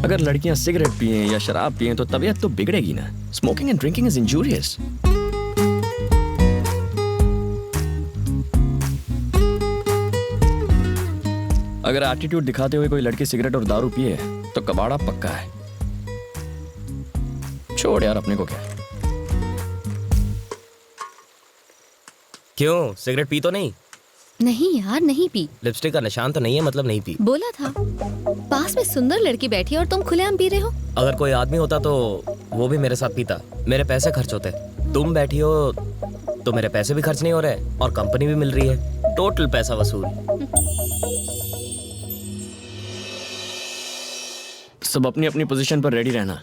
अगर लड़कियां सिगरेट पिए या शराब पिए तो तबीयत तो बिगड़ेगी ना। Smoking and drinking is injurious. अगर एटीट्यूड दिखाते हुए कोई लड़की सिगरेट और दारू पिए तो कबाड़ा पक्का है। छोड़ यार, अपने को क्या। क्यों, सिगरेट पी तो नहीं? नहीं यार, नहीं पी। लिपस्टिक का निशान तो नहीं है, मतलब नहीं पी। बोला था। पास में सुंदर लड़की बैठी है और तुम खुलेआम पी रहे हो। अगर कोई आदमी होता तो वो भी मेरे साथ पीता, मेरे पैसे खर्च होते। तुम बैठी हो तो मेरे पैसे भी खर्च नहीं हो रहे और कंपनी भी मिल रही है। टोटल पैसा वसूल। सब अपनी अपनी पोजीशन पर रेडी रहना।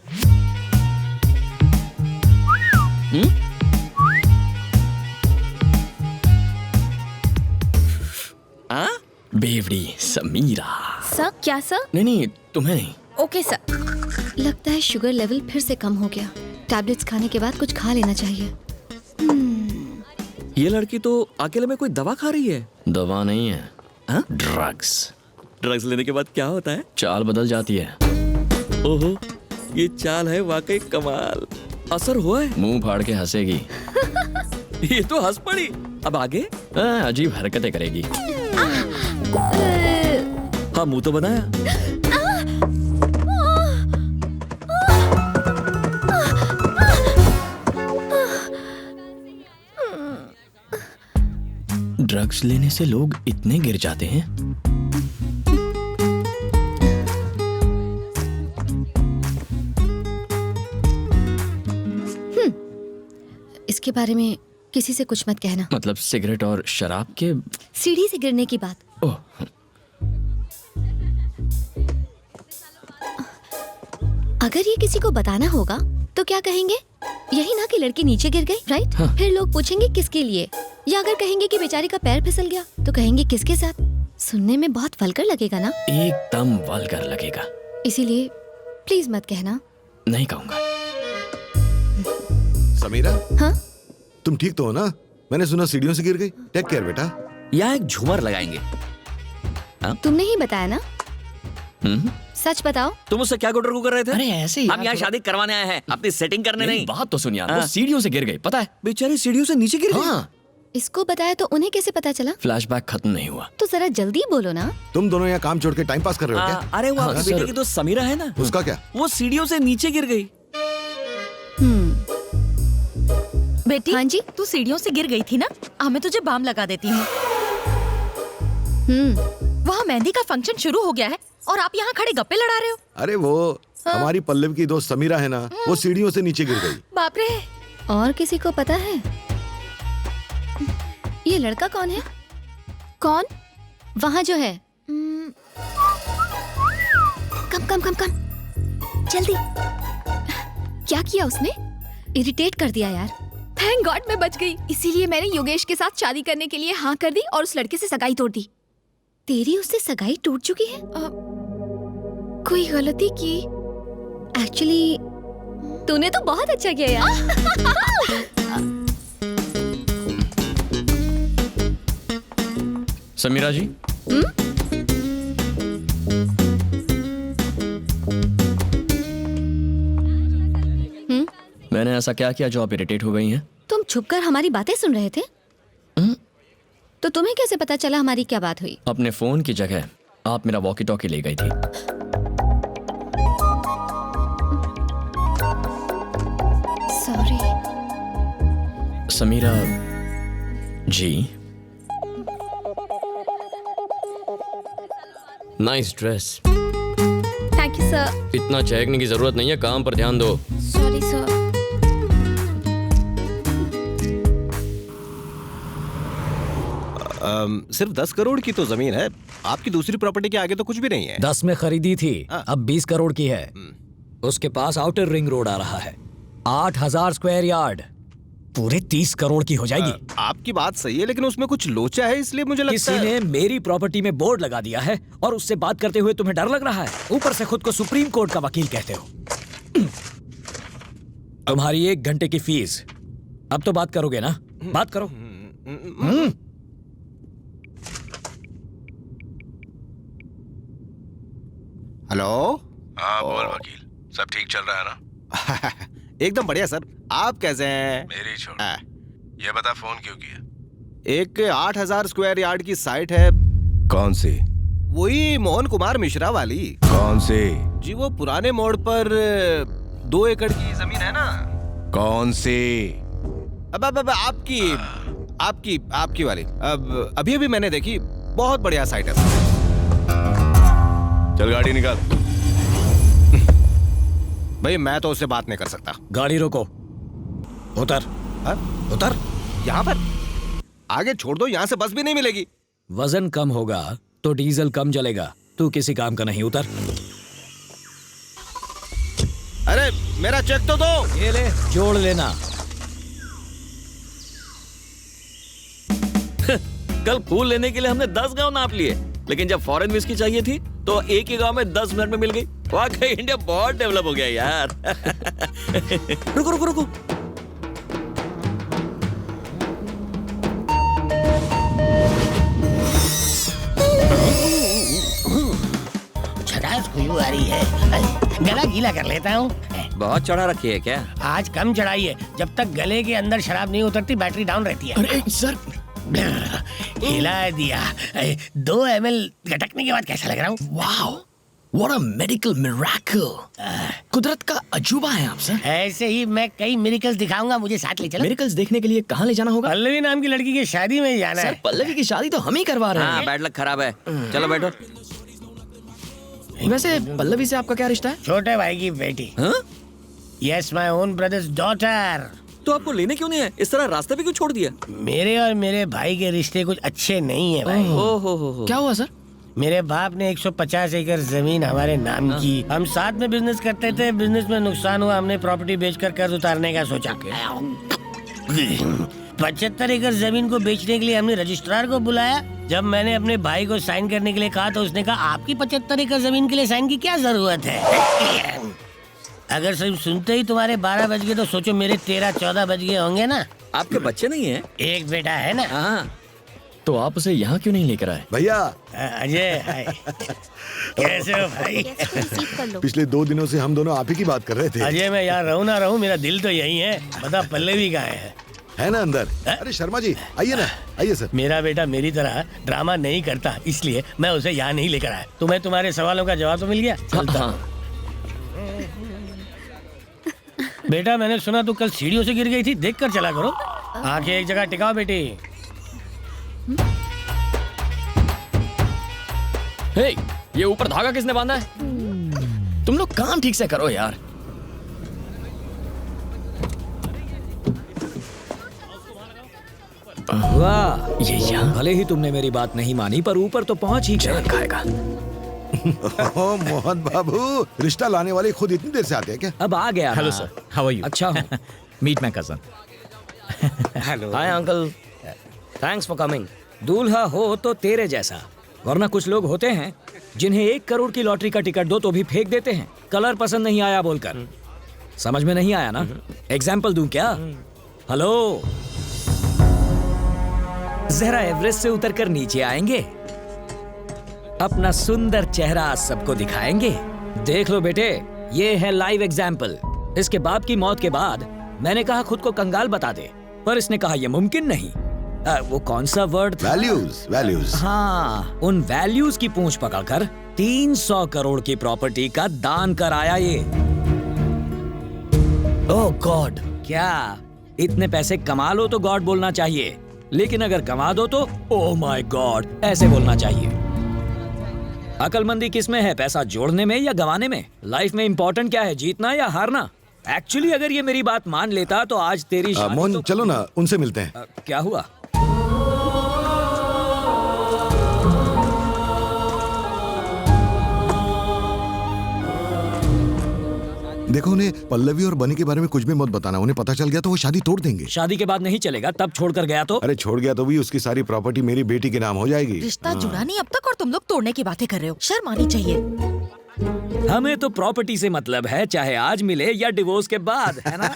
बेवड़ी समीरा। सर? क्या सर? नहीं, तुम्हें नहीं। Okay sir. लगता है शुगर लेवल फिर से कम हो गया। टैबलेट्स खाने के बाद कुछ खा लेना चाहिए। ये लड़की तो अकेले में कोई दवा खा रही है। दवा नहीं है, ड्रग्स। ड्रग्स लेने के बाद क्या होता है? चाल बदल जाती है। ओहो, ये चाल है वाकई कमाल। असर हुआ है? मुंह फाड़ के हंसेगी। ये तो हंस पड़ी। अब आगे? अजीब हरकतें करेगी। हाँ, मुंह तो बनाया। ड्रग्स लेने से लोग इतने गिर जाते हैं। इसके बारे में किसी से कुछ मत कहना। मतलब सिगरेट और शराब के? सीढ़ी से गिरने की बात। ओह, अगर ये किसी को बताना होगा तो क्या कहेंगे? यही ना कि लड़की नीचे गिर गई, राइट? हाँ। फिर लोग पूछेंगे किसके लिए, या अगर कहेंगे कि बेचारी का पैर फिसल गया तो कहेंगे किसके साथ। सुनने में बहुत वल्गर लगेगा ना? एकदम वल्गर लगेगा। इसीलिए प्लीज मत कहना। नहीं कहूंगा। समीरा, हाँ? तुम ठीक तो हो ना? मैंने सुना सीढ़ियों से गिर गई। टेक केयर बेटा। यहाँ एक झूमर लगाएंगे। तुमने ही बताया ना? सच बताओ। तुम उससे क्या गुटर कर रहे थे? अरे ऐसे ही हम यहाँ शादी करवाने आए हैं, अपनी सेटिंग करने मेरी नहीं। बात तो सुन यार, हाँ। वो सीढ़ियों से गिर गई, पता है? बेचारी सीढ़ियों से नीचे गिर गई। हाँ। इसको बताया तो उन्हें कैसे पता चला? फ्लैशबैक खत्म नहीं हुआ। तो जरा जल्दी बोलो ना। तुम दोनों यहाँ काम छोड़ के टाइम पास कर रहे हो क्या? अरे वो हाँ, आपकी सर। बेटे की दोस्त समीरा है ना, उसका क्या? वो सीढ़ियों से नीचे गिर गई। बेटी, हाँ जी? तू सीढ़ियों से गिर गई थी ना? मैं तुझे बाम लगा देती हूँ। वहाँ मेहंदी का फंक्शन शुरू हो गया है और आप यहाँ खड़े गप्पे लड़ा रहे हो। अरे वो हमारी पल्लव की दोस्त समीरा है ना, वो सीढ़ियों से नीचे गिर गई। बाप रे। और किसी को पता है? ये लड़का कौन है? कौन? वहाँ जो है। कम कम कम कम, जल्दी। क्या किया उसने? इरिटेट कर दिया यार। थैंक गॉड मैं बच गई। इसीलिए मैंने योगेश के साथ शादी करने के लिए हाँ कर दी और उस लड़के से सगाई तोड़ दी। तेरी उससे सगाई टूट चुकी है? कोई गलती की? एक्चुअली तूने तो बहुत अच्छा किया यार। समीरा जी, मैंने ऐसा क्या किया जो आप इरिटेट हो गई हैं? तुम छुपकर हमारी बातें सुन रहे थे? तो तुम्हें कैसे पता चला हमारी क्या बात हुई? अपने फोन की जगह आप मेरा वॉकी टॉकी ले गई थी। Sorry. Sameera ji, nice dress. Thank you sir. इतना चहकने की जरूरत नहीं है, काम पर ध्यान दो। Sorry sir. सिर्फ 10 करोड़ की तो जमीन है। आपकी दूसरी प्रॉपर्टी के आगे तो कुछ भी नहीं है। 10 में खरीदी थी, अब 20 करोड़ की है। उसके पास आउटर रिंग रोड आ रहा है, 8000 स्क्वायर यार्ड, पूरे 30 करोड़ की हो जाएगी। आपकी बात सही है, लेकिन उसमें कुछ लोचा है, इसलिए मुझे लगता किसी है ने मेरी प्रॉपर्टी में बोर्ड लगा दिया है और उससे बात करते हुए तुम्हें डर लग रहा है। ऊपर से खुद को सुप्रीम कोर्ट का वकील कहते हो। तुम्हारी 1 घंटे की फीस। अब तो बात करोगे ना? बात करो। हेलो। हाँ बोल वकील, सब ठीक चल रहा है ना? एकदम बढ़िया सर, आप कैसे हैं? मेरी छोड़, हाँ। ये बता फोन क्यों किया? एक 8,000 स्क्वायर यार्ड की साइट है, कौन सी? वही मोहन कुमार मिश्रा वाली कौन सी? जी, वो पुराने मोड़ पर 2 एकड़ की जमीन है ना। कौन सी? अब आपकी वाली। अब अभी मैंने देखी, बहुत बढ़िया साइट है। चल गाड़ी निकाल। भाई मैं तो उससे बात नहीं कर सकता। गाड़ी रोको, उतर। हाँ? उतर। यहाँ पर आगे छोड़ दो, यहाँ से बस भी नहीं मिलेगी। वजन कम होगा तो डीजल कम जलेगा। तू किसी काम का नहीं, उतर। अरे मेरा चेक तो दो। ये ले, जोड़ लेना। कल फूल लेने के लिए हमने 10 गांव नाप लिए, लेकिन जब फॉरेन विस्की चाहिए थी तो एक ही गांव में 10 मिनट में मिल गई। वाकई इंडिया बहुत डेवलप हो गया यार। रुको रुको रुको, खुशबू आ रही है, गला गीला कर लेता हूँ। बहुत चढ़ा रखी है क्या? आज कम चढ़ाई है, जब तक गले के अंदर शराब नहीं उतरती बैटरी डाउन रहती है। अरे सर, हिला दिया। 2 ml गटकने के बाद कैसा लग रहा हूँ? Wow, what a medical miracle. कुदरत का अजूबा है आप सर। ऐसे ही मैं कई मिरेकल्स दिखाऊंगा, मुझे साथ ले चलो। मिरेकल्स देखने के लिए कहाँ ले जाना होगा? पल्लवी नाम की लड़की की शादी में जाना सर है। पल्लवी की शादी तो हम ही करवा रहे हैं। बैड लक खराब है, चलो बैठो। वैसे पल्लवी से आपका क्या रिश्ता है? छोटे भाई की बेटी। Yes, my own brothers daughter. तो आपको लेने क्यों नहीं है? इस तरह रास्ते पे क्यों छोड़ दिया? मेरे और मेरे भाई के रिश्ते कुछ अच्छे नहीं है भाई। हो। क्या हुआ सर? मेरे बाप ने 150 एकड़ जमीन हमारे नाम की। हम साथ में बिजनेस करते थे, बिजनेस में नुकसान हुआ, हमने प्रॉपर्टी बेचकर कर्ज उतारने का सोचा। 75 एकड़ जमीन को बेचने के लिए हमने रजिस्ट्रार को बुलाया। जब मैंने अपने भाई को साइन करने के लिए कहा तो उसने कहा आपकी 75 एकड़ जमीन के लिए साइन की क्या जरूरत है? अगर सिर्फ सुनते ही तुम्हारे 12 बज गए तो सोचो मेरे 13-14 बज गए होंगे ना। आपके बच्चे नहीं है? एक बेटा है ना। हाँ, तो आप उसे यहाँ क्यों नहीं लेकर आए? भैया अजय, हाय। कैसे हो भाई? पिछले 2 दिनों से हम दोनों आप ही की बात कर रहे थे। अजय, मैं यहाँ रहूँ ना रहूँ, मेरा दिल तो यही है। बता पल्लवी कहाँ है ना अंदर? अरे शर्मा जी आइए ना, आइए सर। मेरा बेटा मेरी तरह ड्रामा नहीं करता, इसलिए मैं उसे यहाँ नहीं लेकर आया। तुम्हें तुम्हारे सवालों का जवाब तो मिल गया? हाँ। बेटा मैंने सुना तू कल सीढ़ियों से गिर गई थी, देख कर चला करो। आंखें एक जगह टिकाओ बेटी। हे, ये ऊपर धागा किसने बांधा है? तुम लोग काम ठीक से करो यार। वाह, ये यहाँ भले ही तुमने मेरी बात नहीं मानी पर ऊपर तो पहुंच ही चलन खाएगा। ओह मोहन बाबू, रिश्ता लाने वाले खुद इतनी देर से आते हैं क्या? अब आ गया। Hello sir, how are you? अच्छा हूँ। Meet my cousin. Hello. Hi uncle, thanks for coming. दूल्हा हो तो तेरे जैसा, वरना कुछ लोग होते हैं जिन्हें 1 करोड़ की लॉटरी का टिकट दो तो भी फेंक देते हैं, कलर पसंद नहीं आया बोलकर। समझ में नहीं आया ना? एग्जाम्पल दूं क्या? हेलो, जरा एवरेस्ट से उतरकर नीचे आएंगे, अपना सुंदर चेहरा सबको दिखाएंगे। देख लो बेटे, ये है लाइव एग्जाम्पल। इसके बाप की मौत के बाद मैंने कहा खुद को कंगाल बता दे, पर इसने कहा यह मुमकिन नहीं। वो कौन सा वर्ड था? वैल्यूज। हाँ, उन वैल्यूज की पूंछ पकड़कर 300 करोड़ की प्रॉपर्टी का दान कराया ये। ओह गॉड, क्या इतने पैसे कमा लो तो गॉड बोलना चाहिए, लेकिन अगर कमा दो तो ओह माय गॉड ऐसे बोलना चाहिए। अकलमंदी किस में है, पैसा जोड़ने में या गंवाने में? लाइफ में इंपॉर्टेंट क्या है, जीतना या हारना? एक्चुअली अगर ये मेरी बात मान लेता तो आज तेरी मोहन तो... चलो ना, उनसे मिलते हैं। क्या हुआ? देखो, उन्हें पल्लवी और बनी के बारे में कुछ भी मत बताना। उन्हें पता चल गया तो वो शादी तोड़ देंगे। शादी के बाद नहीं चलेगा, तब छोड़कर गया तो? अरे छोड़ गया तो भी उसकी सारी प्रॉपर्टी मेरी बेटी के नाम हो जाएगी। रिश्ता जुड़ा नहीं अब तक और तुम लोग तोड़ने की बातें कर रहे हो, शर्म आनी चाहिए। हमें तो प्रॉपर्टी से मतलब है, चाहे आज मिले या डिवोर्स के बाद, है ना?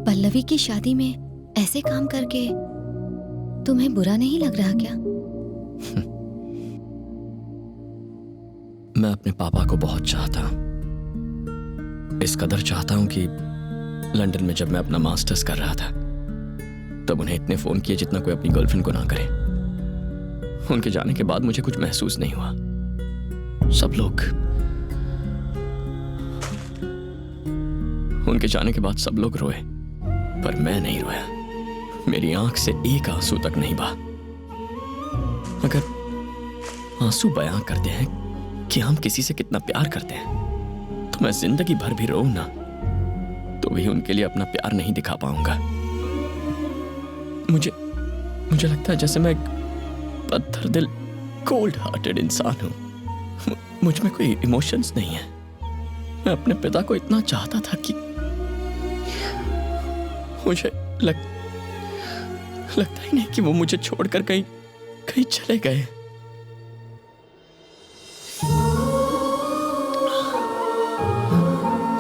पल्लवी की शादी में ऐसे काम करके तुम्हें बुरा नहीं लग रहा क्या? मैं अपने पापा को बहुत चाहता हूं। इस कदर चाहता हूं कि लंदन में जब मैं अपना मास्टर्स कर रहा था तब उन्हें इतने फोन किए जितना कोई अपनी गर्लफ्रेंड को ना करे। उनके जाने के बाद मुझे कुछ महसूस नहीं हुआ। सब लोग, उनके जाने के बाद सब लोग रोए, पर मैं नहीं रोया। मेरी आंख से एक आंसू तक नहीं बहा। अगर आंसू बयां करते हैं कि हम किसी से कितना प्यार करते हैं तो मैं जिंदगी भर भी रोऊं ना तो भी उनके लिए अपना प्यार नहीं दिखा पाऊंगा। मुझे लगता है जैसे मैं एक पत्थर दिल, कोल्ड हार्टेड इंसान हूं। मुझ में कोई इमोशंस नहीं है। मैं अपने पिता को इतना चाहता था कि मुझे लगता ही नहीं कि वो मुझे छोड़कर कहीं चले गए।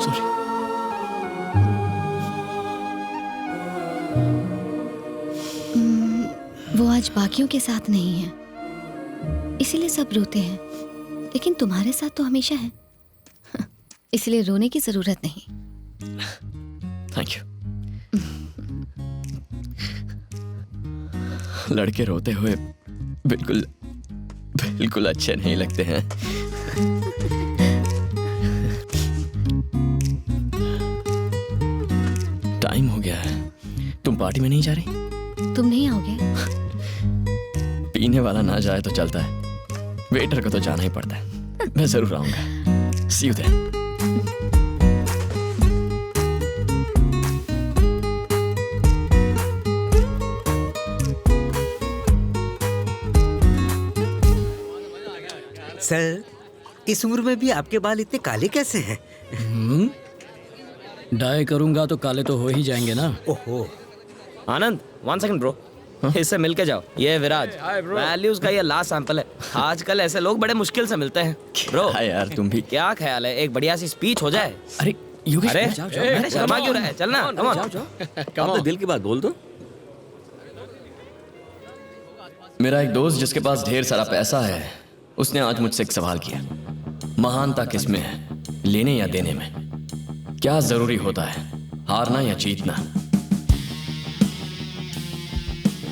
सॉरी। वो आज बाकियों के साथ नहीं है, इसीलिए सब रोते हैं, लेकिन तुम्हारे साथ तो हमेशा है, इसलिए रोने की जरूरत नहीं। Thank you. लड़के रोते हुए बिल्कुल अच्छे नहीं लगते हैं। टाइम हो गया है। तुम पार्टी में नहीं जा रही? तुम नहीं आओगे? पीने वाला ना जाए तो चलता है, वेटर को तो जाना ही पड़ता है। मैं जरूर आऊंगा। सी यू देयर। सर, इस उम्र में भी आपके बाल इतने काले कैसे हैं? डाई करूंगा तो काले तो हो ही जाएंगे ना। ओहो। आनंद, 1 सेकंड ब्रो। इससे मिल के जाओ। ये विराज, वैल्यूज का ये लास्ट सैंपल है। आजकल ऐसे लोग बड़े मुश्किल से मिलते हैं। ब्रो यार तुम भी क्या ख्याल है, एक बढ़िया सी स्पीच हो जाए? अरे योगेश, अरे शर्मा क्यों रहा है? चलना, कम तो दिल की बात बोल दो। मेरा एक दोस्त जिसके पास ढेर सारा पैसा है, उसने आज मुझसे एक सवाल किया, महानता किसमें है, लेने या देने में? क्या जरूरी होता है, हारना या जीतना?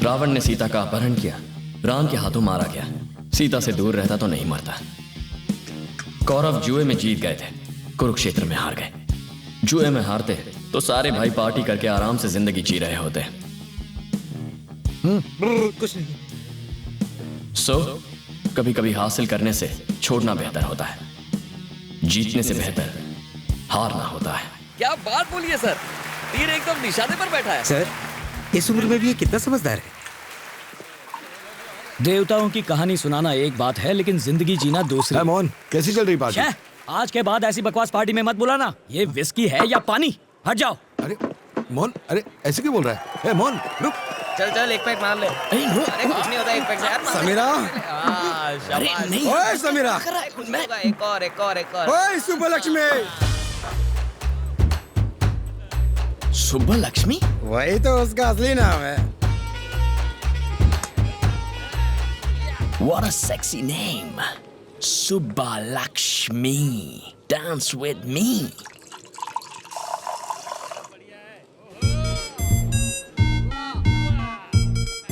रावण ने सीता का अपहरण किया, राम के हाथों मारा गया। सीता से दूर रहता तो नहीं मरता। कौरव जुए में जीत गए थे, कुरुक्षेत्र में हार गए। जुए में हारते तो सारे भाई पार्टी करके आराम से जिंदगी जी रहे होते। कुछ नहीं। कभी कभी हासिल करने से छोड़ना बेहतर होता है, जीतने से बेहतर हारना होता है। क्या बात बोली है सर, तीर एकदम निशाने पर बैठा है। सर, इस उम्र में भी ये कितना समझदार है। देवताओं की कहानी सुनाना एक बात है, लेकिन जिंदगी जीना दूसरी। मोहन, कैसी चल रही पार्टी? आज के बाद ऐसी बकवास पार्टी में मत बुलाना। ये विस्की है या पानी? हट जाओ। अरे मोहन, अरे ऐसे क्यों बोल रहा है? मोहन रुक। चल एक पैक मार ले। अरे कुछ नहीं होता, एक पैक से यार। समीरा, अरे नहीं। ओए समीरा, एक और। ओए सुब्बलक्ष्मी। सुब्बलक्ष्मी? वही तो उसका असली नाम है। What a sexy name, Subbulakshmi. Dance with me.